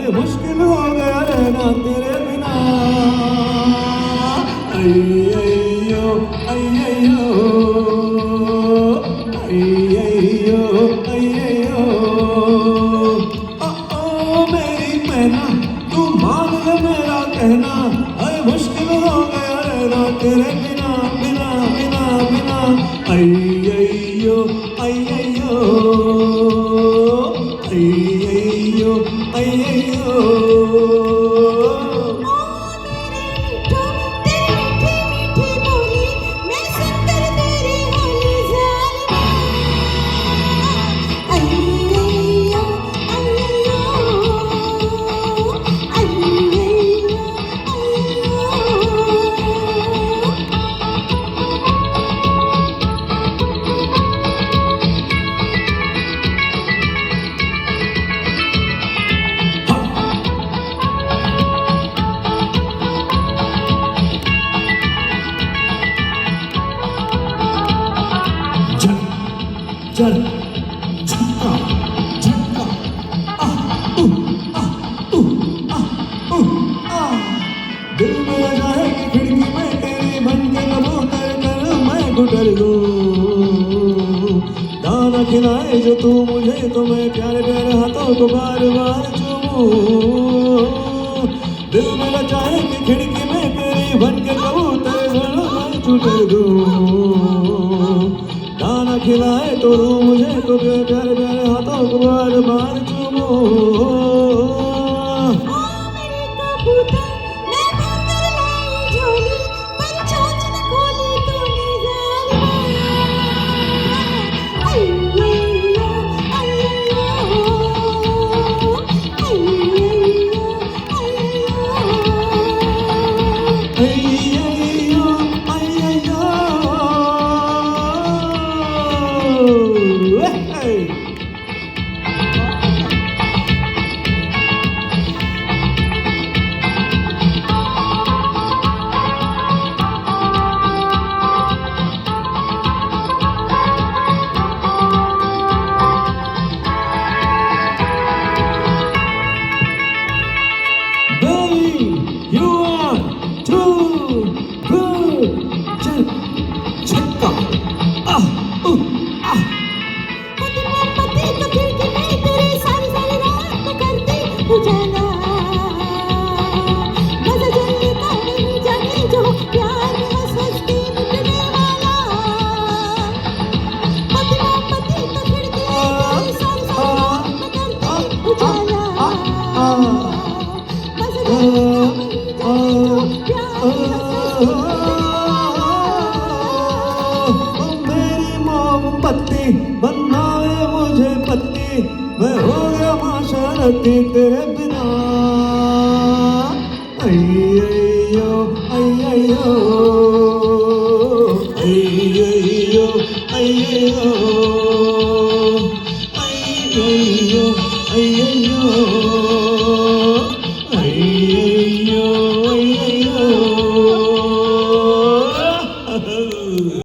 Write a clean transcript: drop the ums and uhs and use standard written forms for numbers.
अरे मुश्किल हो गया रहना तेरे बिना। अय्यो अय्यो अय्यो अय्यो ओ मेरी मैना तू मान ले मेरा कहना। अरे मुश्किल हो गया रहना तेरे बिना बिना बिना बिना। अय्यो अय्यो अय्यो अय्यो चल झटका झटका आ उ आ उ आ उ आ। दिल में लगा है कि खिड़की में तेरी बन के कबूतर कर मैं गुजर लूं। दाना खिलाए जो तू मुझे तो मैं प्यारे प्यारे हाथों को बार बार चूमूं। दिल में लगा है कि खिड़की में तेरी बन के कबूतर कर मैं गुजर लूं। दाना खिलाए तो रू मुझे तो प्यारे प्यारे हाथों को बार बार चूमो। मेरी मोमबत्ती बनाए मुझे पत्ती मैं हो गया माशरती तेरे बिना। अय्यो अय्यो अय्यो अय्यो अय्यो अय्यो